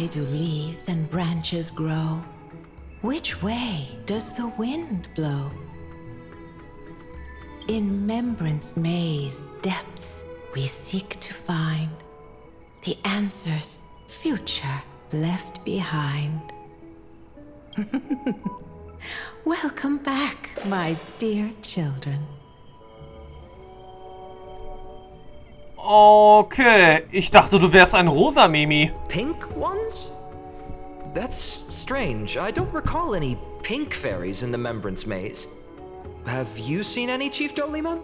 Why do leaves and branches grow? Which way does the wind blow? In Remembrance Maze depths we seek to find the answers future left behind. Welcome back, my dear children. Okay, ich dachte, du wärst ein rosa Mimi. Pink ones? That's strange. I don't recall any pink fairies in the Remembrance Maze. Have you seen any, Chief Dolima?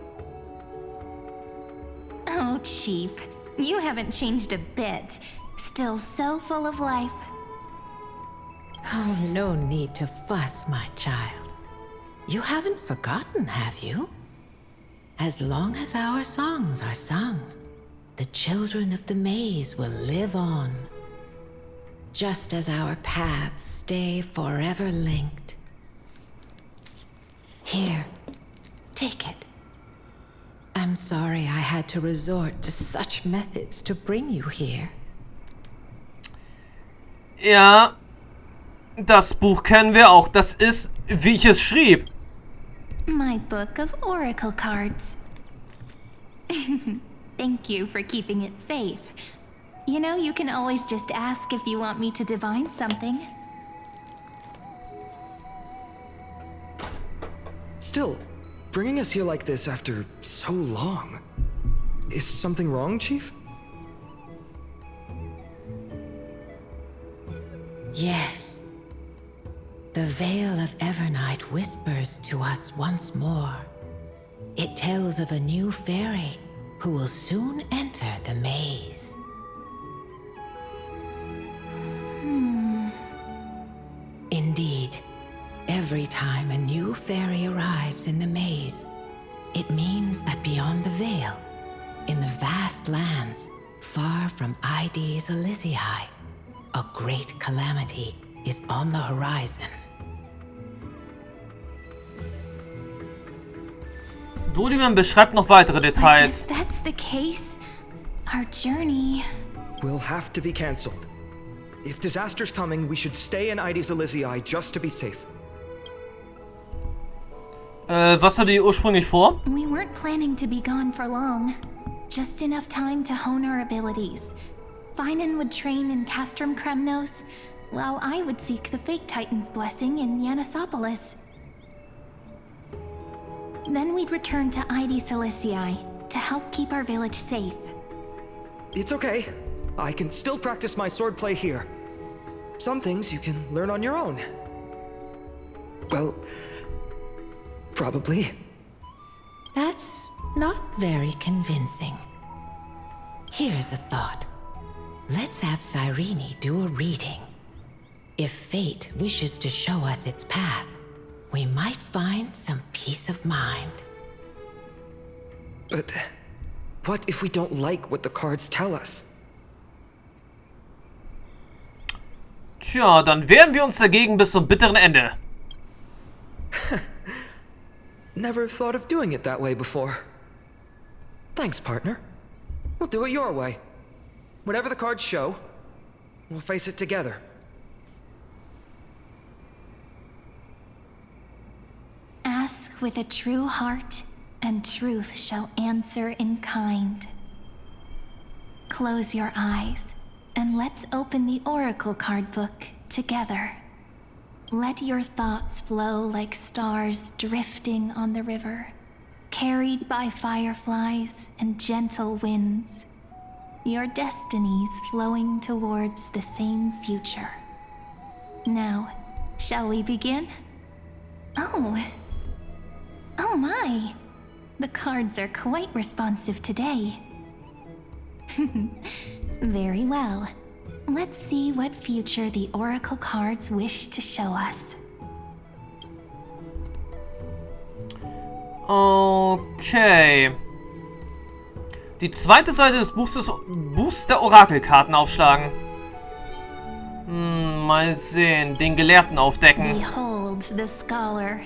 Oh, Chief, you haven't changed a bit. Still so full of life. Oh, no need to fuss, my child. You haven't forgotten, have you? As long as our songs are sung, the children of the maze will live on. Just as our paths stay forever linked. Here, take it. I'm sorry I had to resort to such methods to bring you here. Ja, das Buch kennen wir auch. Das ist, wie ich es schrieb. My book of oracle cards. Thank you for keeping it safe. You know, you can always just ask if you want me to divine something. Still, bringing us here like this after so long. Is something wrong, Chief? Yes. The Veil of Evernight whispers to us once more. It tells of a new fairy who will soon enter the maze. Indeed, every time a new fairy arrives in the maze, it means that beyond the veil, in the vast lands far from ID's Elysiae, a great calamity is on the horizon. Dodiman beschreibt noch weitere Details. If that's the case, our journey... Will have to be cancelled. If disaster's coming, we should stay in ID's Elysiae just to be safe. Was hatte ihr ursprünglich vor? We weren't planning to be gone for long. Just enough time to hone our abilities. Phainon would train in Castrum Kremnos, while I would seek the Fake Titan's blessing in Yanisopolis. Then we'd return to ID's Elysiae to help keep our village safe. It's okay. I can still practice my swordplay here. Some things you can learn on your own. Well, probably. That's not very convincing. Here's a thought. Let's have Cyrene do a reading. If fate wishes to show us its path, we might find some peace of mind. But what if we don't like what the cards tell us? Tja, dann wehren wir uns dagegen bis zum bitteren Ende. Never thought of doing it that way before. Thanks, partner. We'll do it your way. Whatever the cards show, we'll face it together. Ask with a true heart, and truth shall answer in kind. Close your eyes, and let's open the oracle card book together. Let your thoughts flow like stars drifting on the river, carried by fireflies and gentle winds. Your destinies flowing towards the same future. Now, shall we begin? Oh my! The cards are quite responsive today. Very well. Let's see what future the oracle cards wish to show us. Okay. Die zweite Seite des Buchs der Orakelkarten aufschlagen. Mal sehen. Den Gelehrten aufdecken. Behold the scholar,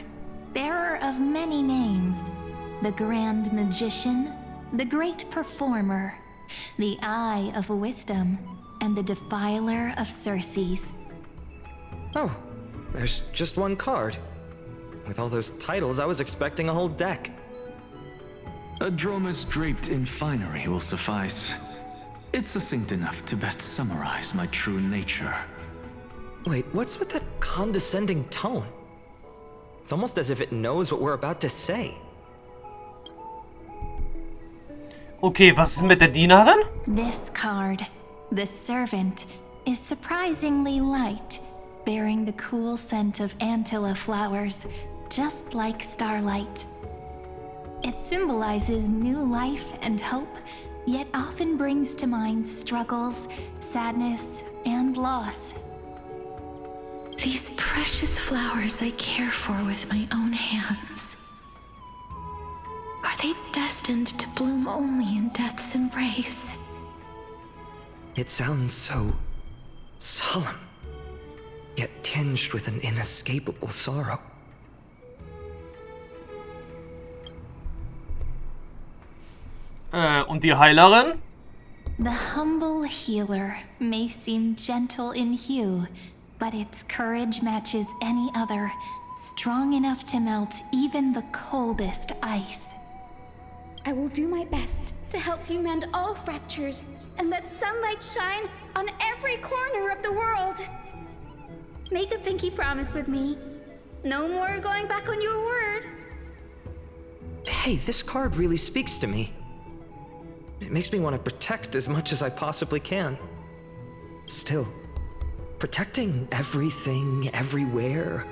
bearer of many names, the grand magician, the great performer, the eye of wisdom, and the defiler of Circes. Oh, there's just one card. With all those titles, I was expecting a whole deck. A dromus draped in finery will suffice. It's succinct enough to best summarize my true nature. Wait, what's with that condescending tone? It's almost as if it knows what we're about to say. Okay, was ist mit der Dienerin? This card, the servant, is surprisingly light, bearing the cool scent of Antilla flowers, just like starlight. It symbolizes new life and hope, yet often brings to mind struggles, sadness, and loss. These precious flowers I care for with my own hands. Are they destined to bloom only in death's embrace? It sounds so solemn, yet tinged with an inescapable sorrow. Und die Heilerin? The humble healer may seem gentle in hue, but its courage matches any other, strong enough to melt even the coldest ice. I will do my best to help you mend all fractures and let sunlight shine on every corner of the world. Make a pinky promise with me. No more going back on your word. Hey, this card really speaks to me. It makes me want to protect as much as I possibly can. Still, protecting everything, everywhere,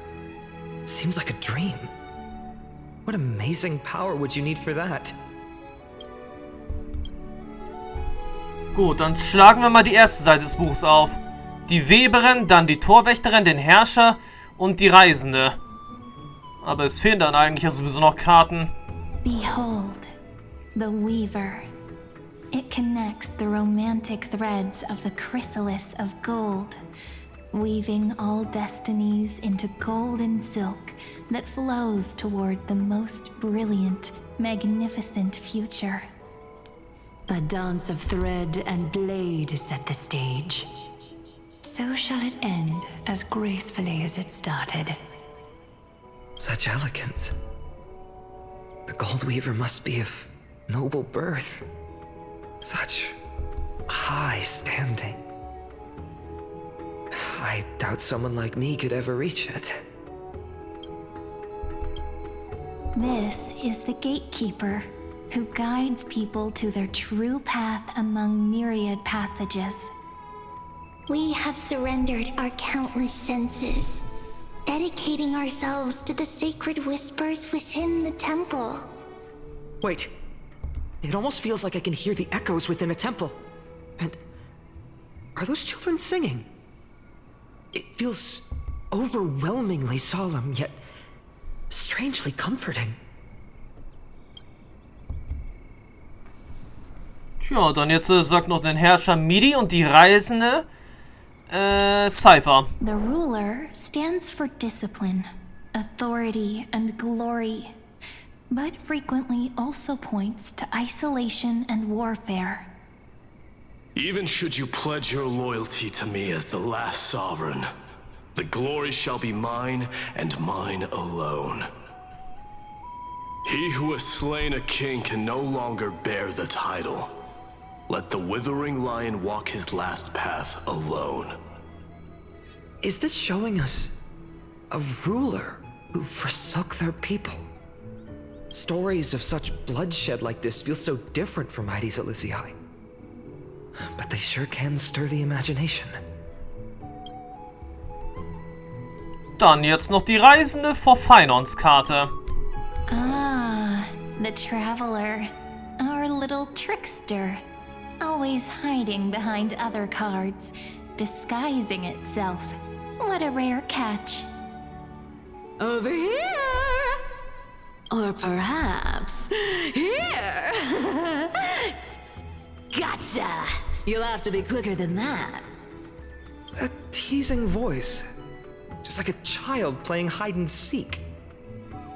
seems like a dream. What amazing power would you need for that? Gut, dann schlagen wir mal die erste Seite des Buchs auf. Die Weberin, dann die Torwächterin, den Herrscher und die Reisende. Aber es fehlen dann eigentlich ja sowieso noch Karten. Behold, the Weaver. It connects the romantic threads of the chrysalis of gold, weaving all destinies into golden silk that flows toward the most brilliant, magnificent future. A dance of thread and blade set the stage. So shall it end as gracefully as it started. Such elegance. The Gold Weaver must be of noble birth. Such high standing. I doubt someone like me could ever reach it. This is the gatekeeper, who guides people to their true path among myriad passages. We have surrendered our countless senses, dedicating ourselves to the sacred whispers within the temple. Wait. It almost feels like I can hear the echoes within a temple. And are those children singing? It feels overwhelmingly solemn, yet strangely comforting. Tja, dann jetzt sagt noch den Herrscher Midi und die Reisende Cypher. The ruler stands for discipline, authority, and glory, but frequently also points to isolation and warfare. Even should you pledge your loyalty to me as the last sovereign, the glory shall be mine and mine alone. He who has slain a king can no longer bear the title. Let the withering lion walk his last path alone. Is this showing us a ruler who forsook their people? Stories of such bloodshed like this feel so different from Heidi's Elysiae. But they sure can stir the imagination. Dann jetzt noch die Reisende vor Phainons Karte. Ah, the traveler, our little trickster, always hiding behind other cards, disguising itself. What a rare catch. Over here! Or perhaps here! Gotcha! You'll have to be quicker than that. That teasing voice. Just like a child playing hide and seek.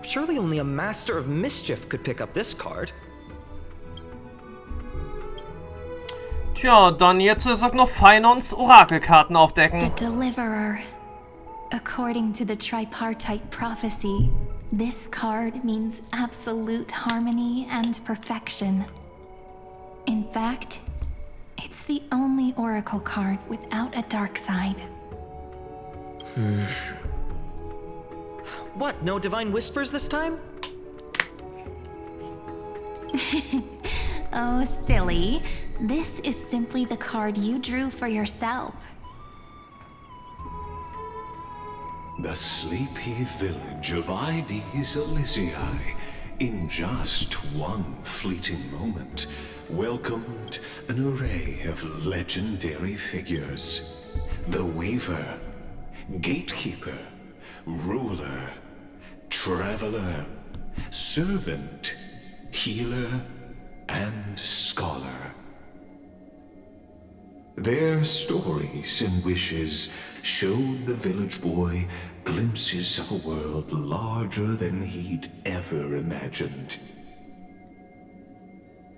Surely only a master of mischief could pick up this card. Tja, dann jetzt sagt noch Phainons Orakelkarten aufdecken. The Deliverer. According to the tripartite prophecy, this card means absolute harmony and perfection. In fact, it's the only oracle card without a dark side. What, no divine whispers this time? Oh, silly. This is simply the card you drew for yourself. The sleepy village of Ides Elysiae, in just one fleeting moment, welcomed an array of legendary figures. The Weaver, Gatekeeper, Ruler, Traveler, Servant, Healer, and Scholar. Their stories and wishes showed the village boy glimpses of a world larger than he'd ever imagined.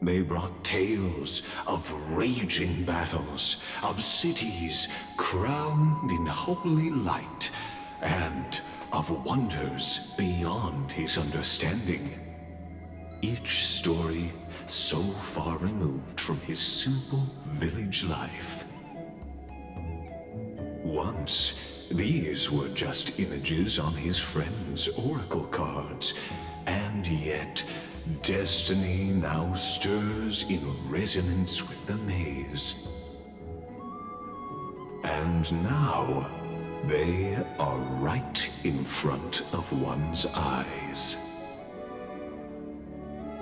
They brought tales of raging battles, of cities crowned in holy light, and of wonders beyond his understanding. Each story so far removed from his simple village life. Once, these were just images on his friend's oracle cards, and yet destiny now stirs in resonance with the maze. And now, they are right in front of one's eyes.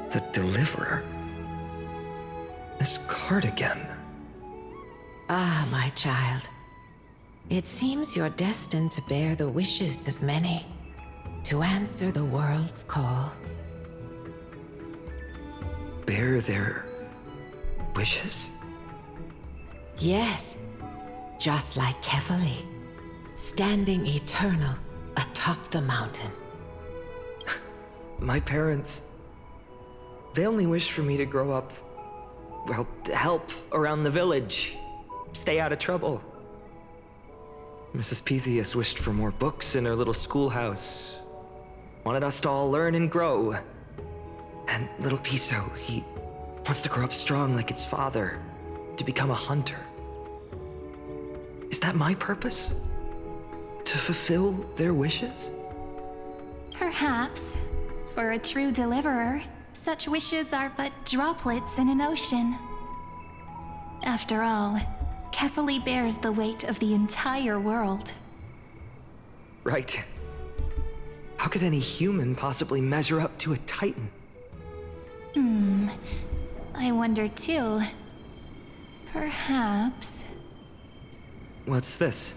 The Deliverer? This card again. Ah, my child. It seems you're destined to bear the wishes of many, to answer the world's call. Bear their wishes? Yes, just like Kefali, standing eternal atop the mountain. My parents, they only wished for me to grow up, well, to help around the village, stay out of trouble. Mrs. Pythias wished for more books in her little schoolhouse, wanted us to all learn and grow. And little Piso, he wants to grow up strong like its father, to become a hunter. Is that my purpose? To fulfill their wishes? Perhaps. For a true deliverer, such wishes are but droplets in an ocean. After all, Kefali bears the weight of the entire world. Right. How could any human possibly measure up to a Titan? I wonder too. Perhaps... What's this?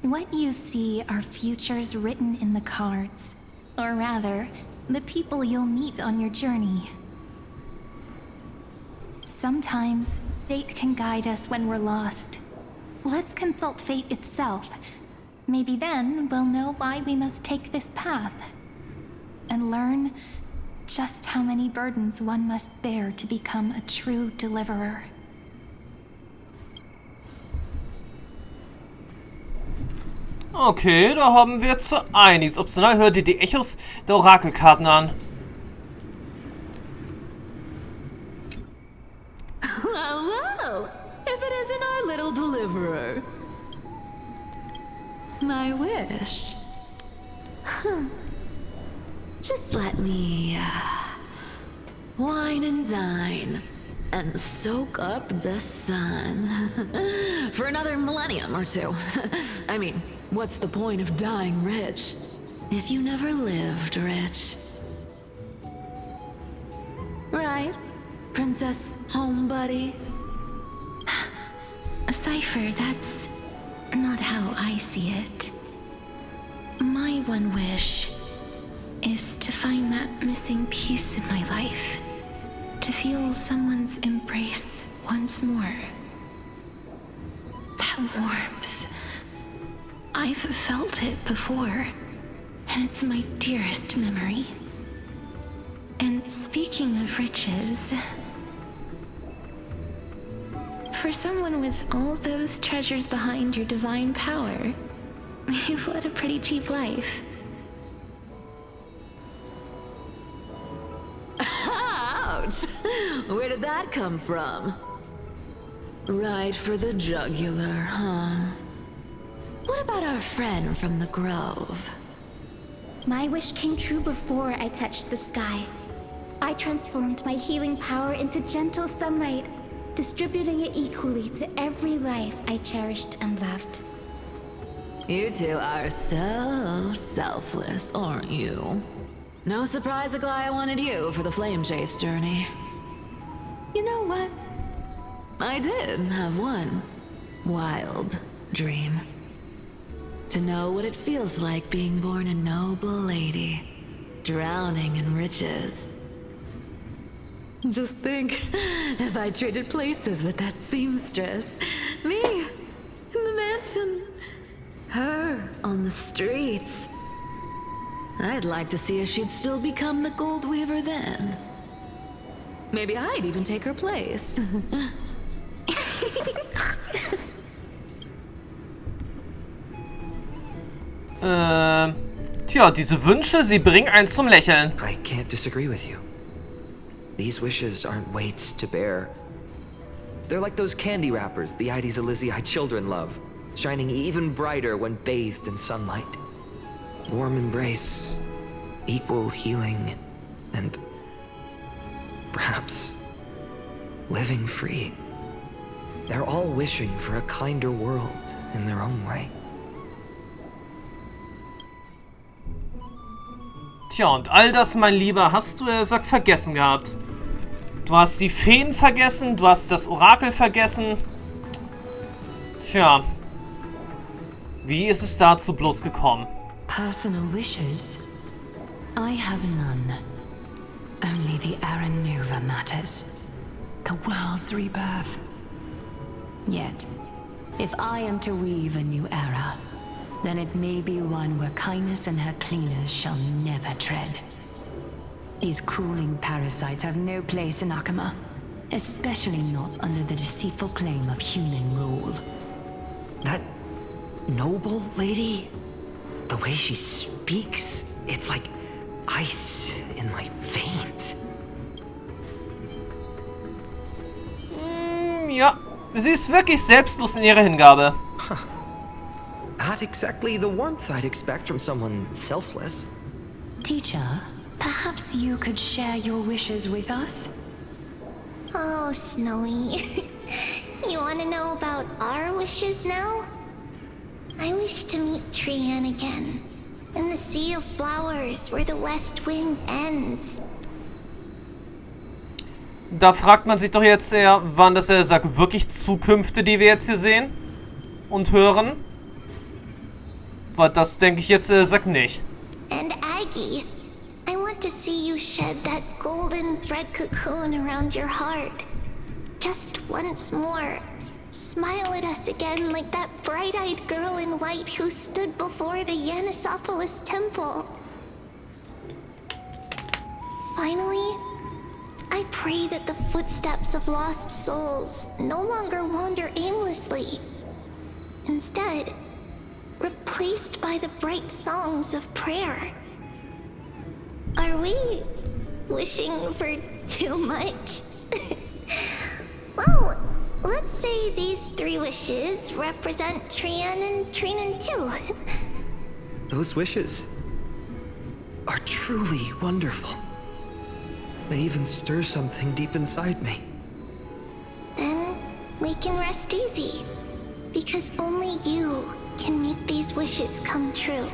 What you see are futures written in the cards. Or rather, the people you'll meet on your journey. Sometimes, fate can guide us when we're lost. Let's consult fate itself. Maybe then we'll know why we must take this path. And learn just how many burdens one must bear to become a true deliverer. Okay, da haben wir jetzt einiges. Optional hört ihr die Echos der Orakelkarten an. Well, if it isn't our little deliverer. My wish. Just let me, wine and dine and soak up the sun for another millennium or two. I mean, what's the point of dying rich if you never lived rich? Right, Princess Homebuddy? Cypher, that's not how I see it. My one wish is to find that missing piece in my life. To feel someone's embrace once more. That warmth. I've felt it before, and it's my dearest memory. And speaking of riches, for someone with all those treasures behind your divine power, you've led a pretty cheap life. Ouch! Where did that come from? Right for the jugular, huh? What about our friend from the grove? My wish came true before I touched the sky. I transformed my healing power into gentle sunlight, distributing it equally to every life I cherished and loved. You two are so selfless, aren't you? No surprise Aglaia wanted you for the flame chase journey. You know what? I did have one wild dream. To know what it feels like being born a noble lady, drowning in riches. Just think, if I traded places with that seamstress, me in the mansion, her on the streets. I'd like to see if she'd still become the gold weaver then. Maybe I'd even take her place. Tja, diese Wünsche, sie bringen einen zum Lächeln. I can't disagree with you. These wishes aren't weights to bear. They're like those candy wrappers the Ides Elysiae children love, shining even brighter when bathed in sunlight. Warm embrace, equal healing, and perhaps living free. They're all wishing for a kinder world in their own way. Tja, und all das, mein Lieber, hast du, vergessen gehabt. Du hast die Feen vergessen, du hast das Orakel vergessen. Tja. Wie ist es dazu bloß gekommen? Personal wishes? I have none. Only the era nova matters. The world's rebirth. Yet, if I am to weave a new era, then it may be one where kindness and her cleaners shall never tread. These crawling parasites have no place in Akama, especially not under the deceitful claim of human rule. That noble lady? The way she speaks, it's like ice in my veins. Ja, sie ist wirklich selbstlos in ihrer Hingabe. Not exactly the warmth I'd expect from someone selfless. Teacher, perhaps you could share your wishes with us? Oh, Snowy. You want to know about our wishes now? I wish to meet Trian again, in the sea of flowers where the west wind ends. Da fragt man sich doch jetzt eher, waren das wirklich Zukünfte, die wir jetzt hier sehen und hören? Weil das denke ich jetzt nicht. And Aggie, I want to see you shed that golden thread cocoon around your heart. Just once more. Smile at us again like that bright-eyed girl in white who stood before the Yanisopolis temple. Finally, I pray that the footsteps of lost souls no longer wander aimlessly. Instead, replaced by the bright songs of prayer. Are we wishing for too much? Well, let's say these 3 wishes represent Trian and Trinan too. Those wishes are truly wonderful. They even stir something deep inside me. Then we can rest easy, because only you can make these wishes come true.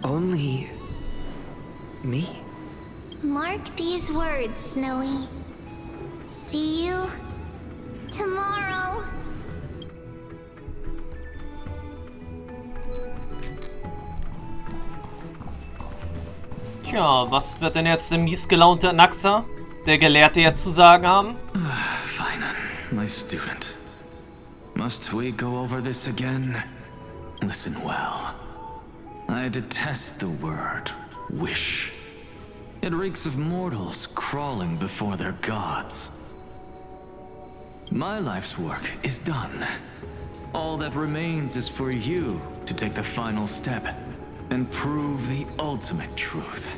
Only me? Mark these words, Snowy. See you tomorrow. Tja, was wird denn jetzt der miesgelaunte Naxa, der Gelehrte, jetzt zu sagen haben? Phainon, my student. Must we go over this again? Listen well. I detest the word wish. It reeks of mortals crawling before their gods. My life's work is done. All that remains is for you to take the final step and prove the ultimate truth.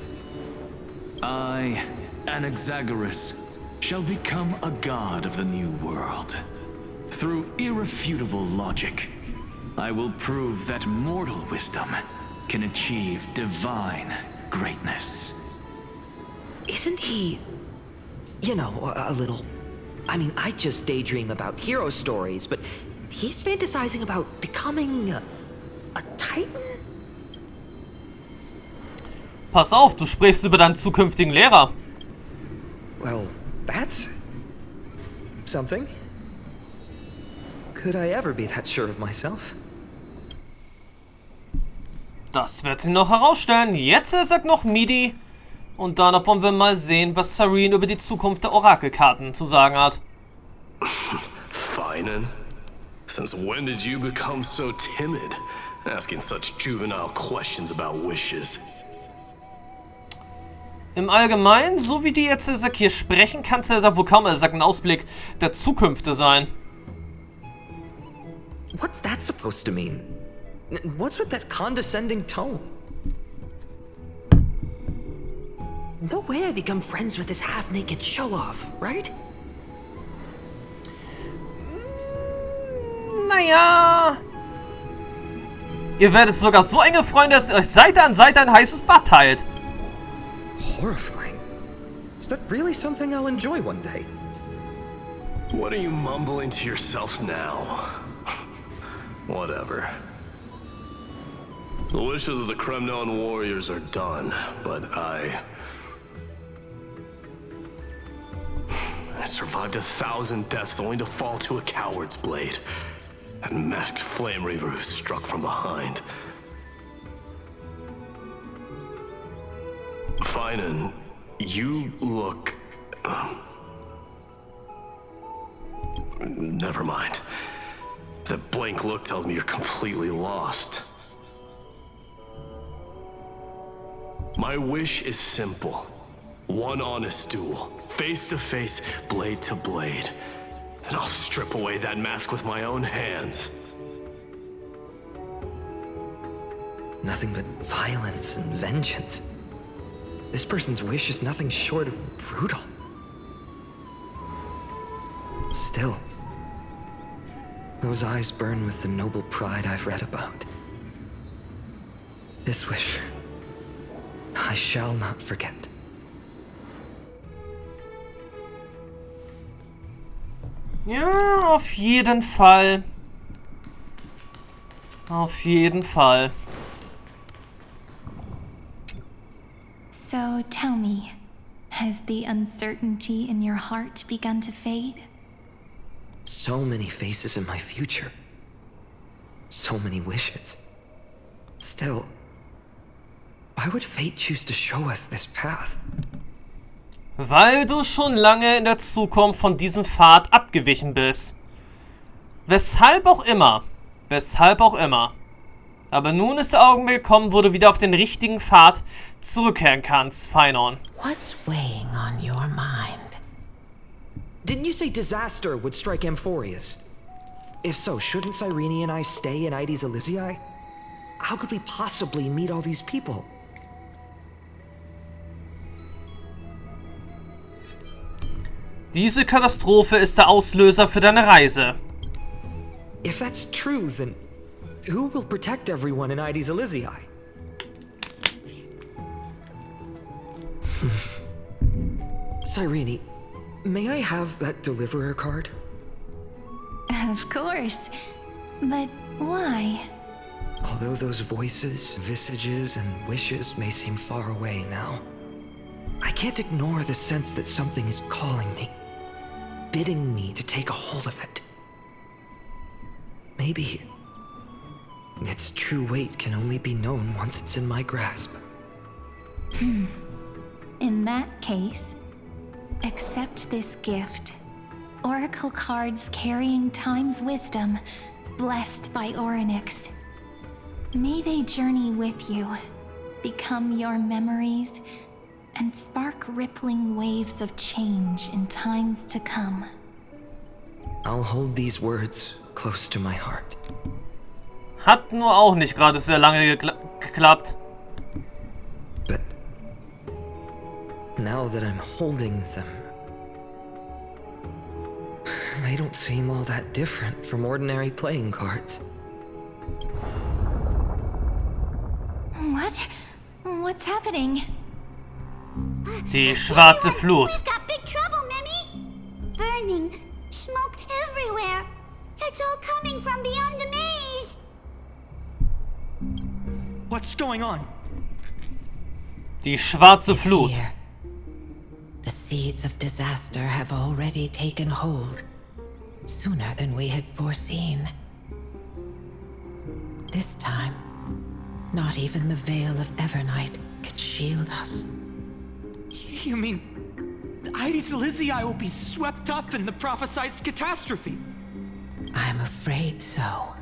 I, Anaxagoras, shall become a god of the new world. Through irrefutable logic, I will prove that mortal wisdom can achieve divine greatness. Isn't he, you know, a little... I mean, I just daydream about hero stories, but he's fantasizing about becoming a Titan? Pass auf, du sprichst über deinen zukünftigen Lehrer. Well, that's... something. Could I ever be that sure of myself? Das wird sie noch herausstellen. Jetzt sagt noch Midi. Und danach wollen wir mal sehen, was Sarene über die Zukunft der Orakelkarten zu sagen hat. Phainon? Since when did you become so timid, asking such juvenile questions about wishes? Im Allgemeinen, so wie die jetzt hier sprechen, kann es wohl kaum ein Ausblick der Zukünfte sein. What's that supposed to mean? What's with that condescending tone? No way I become friends with this half-naked show-off, right? Naja... Ihr werdet sogar so enge Freunde, dass ihr euch Seite an Seite ein heißes Bad teilt. Horrifying. Is that really something I'll enjoy one day? What are you mumbling to yourself now? Whatever. The wishes of the Kremnon warriors are done, but I survived 1,000 deaths only to fall to a coward's blade. That masked flame reaver who struck from behind. Phainon, you look... Never mind. That blank look tells me you're completely lost. My wish is simple. One honest duel, face to face, blade to blade. Then I'll strip away that mask with my own hands. Nothing but violence and vengeance. This person's wish is nothing short of brutal. Still, those eyes burn with the noble pride I've read about. This wish, I shall not forget. Ja, auf jeden Fall. Auf jeden Fall. So tell me, has the uncertainty in your heart begun to fade? So many faces in my future. So many wishes. Still, why would fate choose to show us this path? Weil du schon lange in der Zukunft von diesem Pfad abgewichen bist. Weshalb auch immer. Weshalb auch immer. Aber nun ist der Augenblick gekommen, wo du wieder auf den richtigen Pfad zurückkehren kannst, Phainon. What's weighing on your mind? Didn't you say disaster would strike Amphorius? If so, shouldn't Cyrene and I stay in Ides Elysiae? How could we possibly meet all these people? Diese Katastrophe ist der Auslöser für deine Reise. If that's true, then who will protect everyone in Ides Elysiae? Cyrene, may I have that deliverer card? Of course. But why? Although those voices, visages, and wishes may seem far away now, I can't ignore the sense that something is calling me, bidding me to take a hold of it. Maybe its true weight can only be known once it's in my grasp. In that case, accept this gift. Oracle cards carrying time's wisdom, blessed by Orynyx. May they journey with you, become your memories, and spark rippling waves of change in times to come. I'll hold these words close to my heart. Hat nur auch nicht gerade sehr lange geklappt. But now that I'm holding them, they don't seem all that different from ordinary playing cards. What? What's happening? Die schwarze Flut. We've got big trouble, Mimi! Burning, smoke everywhere. It's all coming from beyond the maze. What's going on? Die schwarze It's Flut. here. The seeds of disaster have already taken hold, sooner than we had foreseen. This time, not even the veil of Evernight can shield us. You mean Heidi's Elysiae will be swept up in the prophesied catastrophe? I'm afraid so.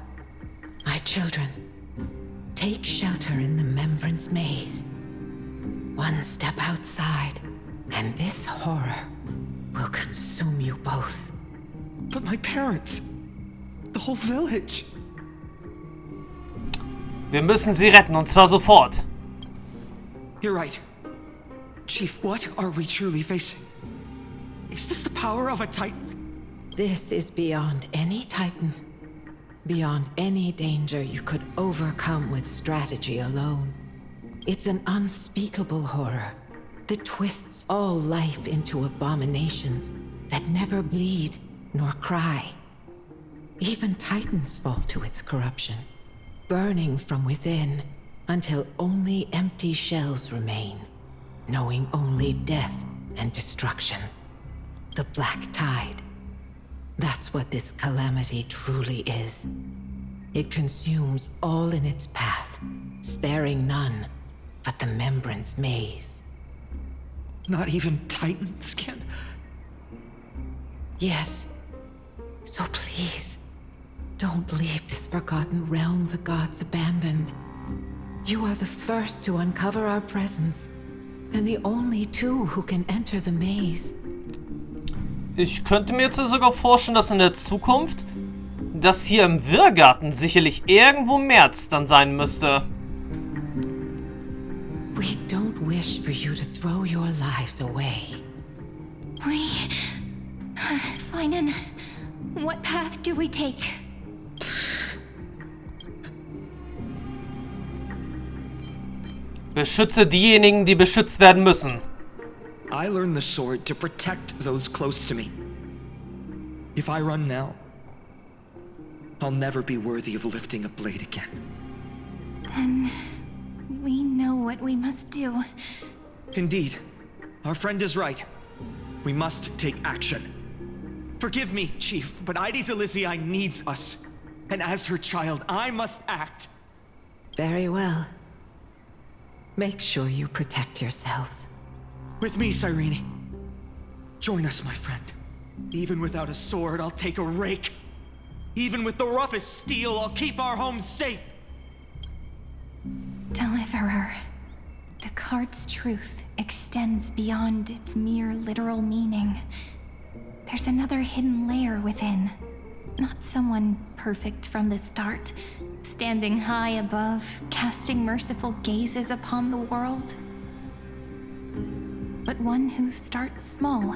My children, take shelter in the Membrance Maze. One step outside, and this horror will consume you both. But my parents, the whole village. Wir müssen sie retten, und zwar sofort. You're right. Chief, what are we truly facing? Is this the power of a Titan? This is beyond any Titan. Beyond any danger you could overcome with strategy alone. It's an unspeakable horror that twists all life into abominations that never bleed nor cry. Even Titans fall to its corruption, burning from within until only empty shells remain, knowing only death and destruction. The Black Tide. That's what this calamity truly is. It consumes all in its path, sparing none but the Membrance Maze. Not even Titans can... Yes. So please, don't leave this forgotten realm the gods abandoned. You are the first to uncover our presence, and the only two who can enter the maze. Ich könnte mir jetzt sogar vorstellen, dass in der Zukunft das hier im Wirrgarten sicherlich irgendwo März dann sein müsste. We don't wish for you to throw your lives away. Phainon, what path do we take? Beschütze diejenigen, die beschützt werden müssen. I learned the sword to protect those close to me. If I run now, I'll never be worthy of lifting a blade again. Then we know what we must do. Indeed, our friend is right. We must take action. Forgive me, Chief, but Heidi's Elysiae needs us. And as her child, I must act. Very well. Make sure you protect yourselves. With me, Cyrene. Join us, my friend. Even without a sword, I'll take a rake. Even with the roughest steel, I'll keep our home safe. Deliverer. The card's truth extends beyond its mere literal meaning. There's another hidden layer within. Not someone perfect from the start, standing high above, casting merciful gazes upon the world. But one who starts small,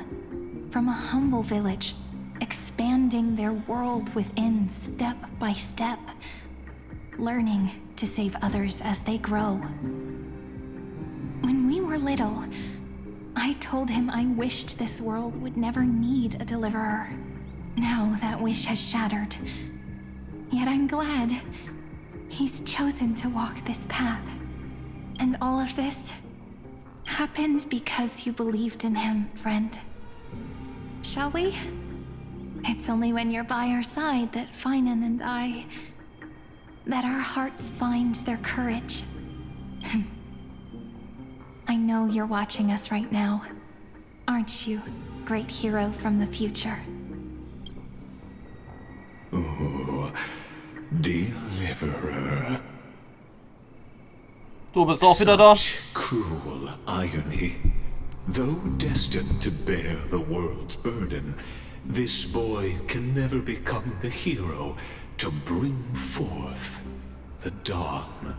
from a humble village, expanding their world within step by step, learning to save others as they grow. When we were little, I told him I wished this world would never need a deliverer. Now that wish has shattered. Yet I'm glad he's chosen to walk this path. And all of this happened because you believed in him, friend. Shall we? It's only when you're by our side that Phainon and that our hearts find their courage. I know you're watching us right now. Aren't you, great hero from the future? Oh, deliverer. Du bist auch wieder da. Such cruel irony. Though destined to bear the world's burden, this boy can never become the hero to bring forth the dawn.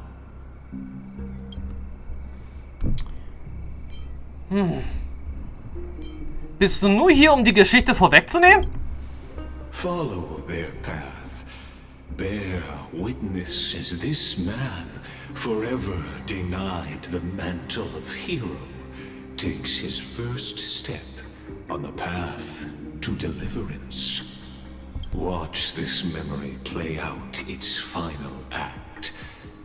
Bist du nur hier, um die Geschichte vorwegzunehmen? Follow their path. Bear witness as this man, forever denied the mantle of hero, takes his first step on the path to deliverance. Watch this memory play out its final act.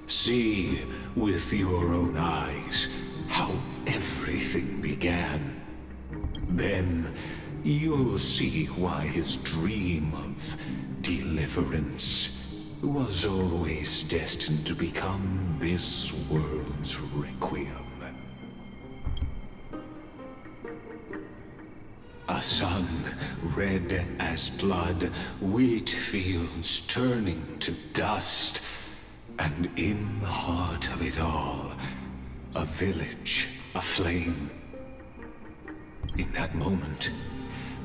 See with your own eyes how everything began. Then you'll see why his dream of deliverance was always destined to become this world's requiem. A sun red as blood, wheat fields turning to dust, and in the heart of it all, a village aflame. In that moment,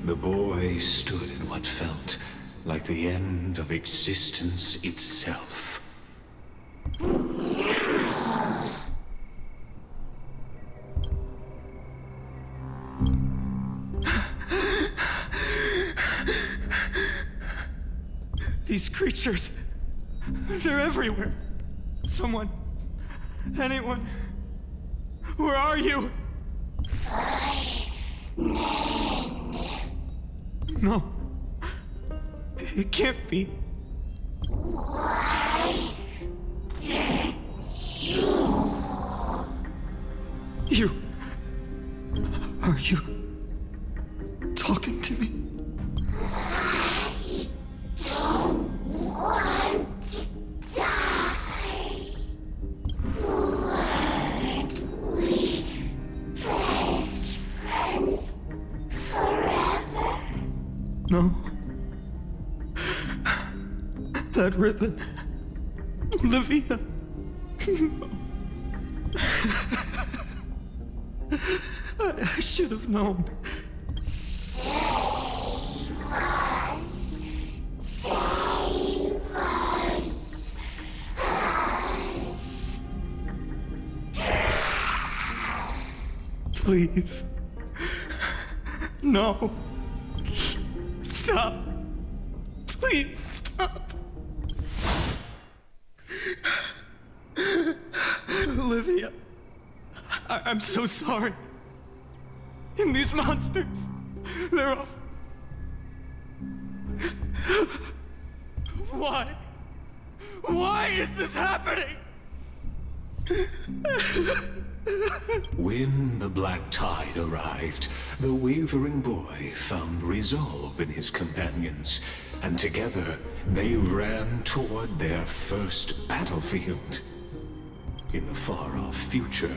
the boy stood in what felt like the end of existence itself. These creatures, they're everywhere. Someone, anyone, where are you? No, it can't be. Are you talking to me? No. That ribbon. Olivia. I should have known. Save us. Save us. Please. No. Stop. Please stop. Olivia, I'm so sorry. And these monsters, they're all... Why? Why is this happening? When the black tide arrived, the wavering boy found resolve in his companions, and together they ran toward their first battlefield. In the far-off future,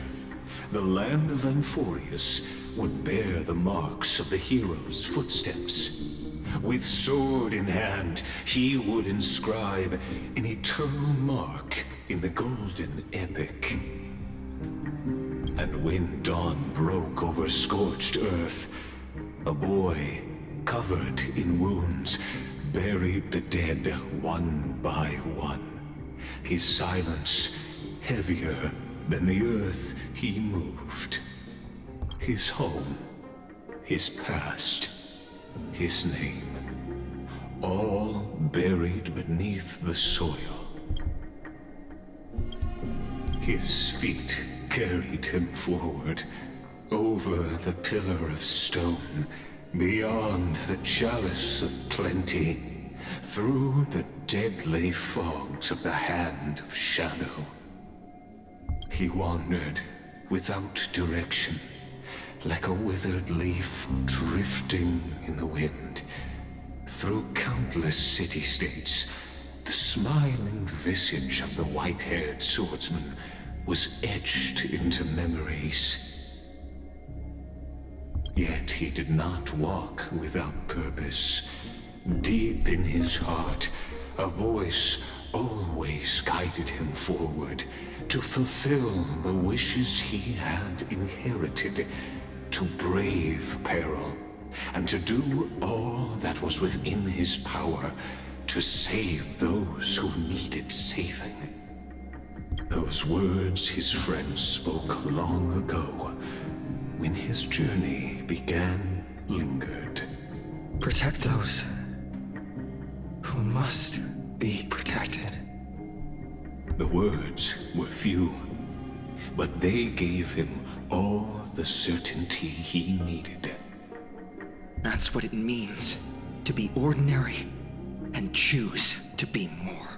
the land of Anforius would bear the marks of the hero's footsteps. With sword in hand, he would inscribe an eternal mark in the golden epic. And when dawn broke over scorched earth, a boy, covered in wounds, buried the dead one by one. His silence heavier than the earth he moved. His home, his past, his name, all buried beneath the soil. His feet carried him forward, over the pillar of stone, beyond the chalice of plenty, through the deadly fogs of the hand of shadow. He wandered without direction, like a withered leaf drifting in the wind. Through countless city-states, the smiling visage of the white-haired swordsman was etched into memories. Yet he did not walk without purpose. Deep in his heart, a voice always guided him forward to fulfill the wishes he had inherited, to brave peril, and to do all that was within his power to save those who needed saving. Those words his friend spoke long ago, when his journey began, lingered. Protect those who must be protected. The words were few, but they gave him all the certainty he needed. That's what it means to be ordinary and choose to be more.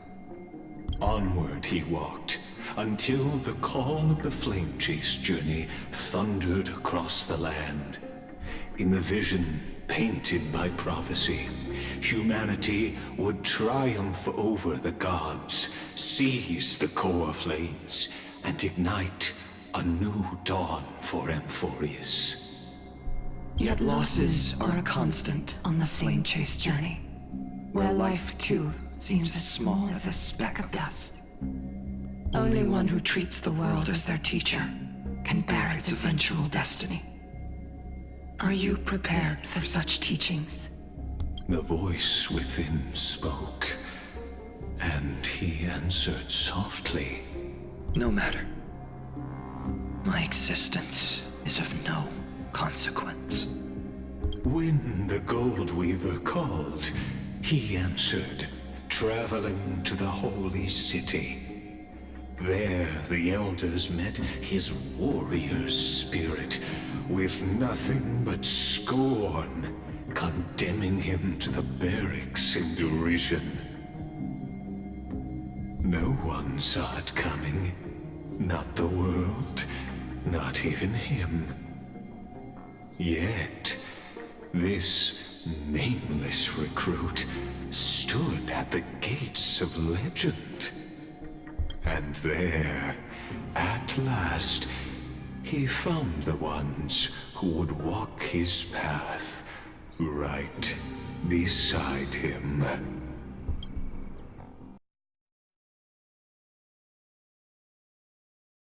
Onward he walked, until the call of the flame chase journey thundered across the land. In the vision painted by prophecy, humanity would triumph over the gods, seize the core flames, and ignite a new dawn for Amphorius. Yet losses are a constant on the flame chase journey, where life too seems as small as a speck of dust. Only one who treats the world as their teacher can bear its eventual destiny. Are you prepared for such teachings? The voice within spoke, and he answered softly. No matter. My existence is of no consequence. When the Gold Weaver called, he answered, traveling to the holy city. There the elders met his warrior spirit, with nothing but scorn, condemning him to the barracks in derision. No one saw it coming. Not the world, not even him. Yet, this nameless recruit stood at the gates of legend. And there, at last, he found the ones who would walk his path right beside him.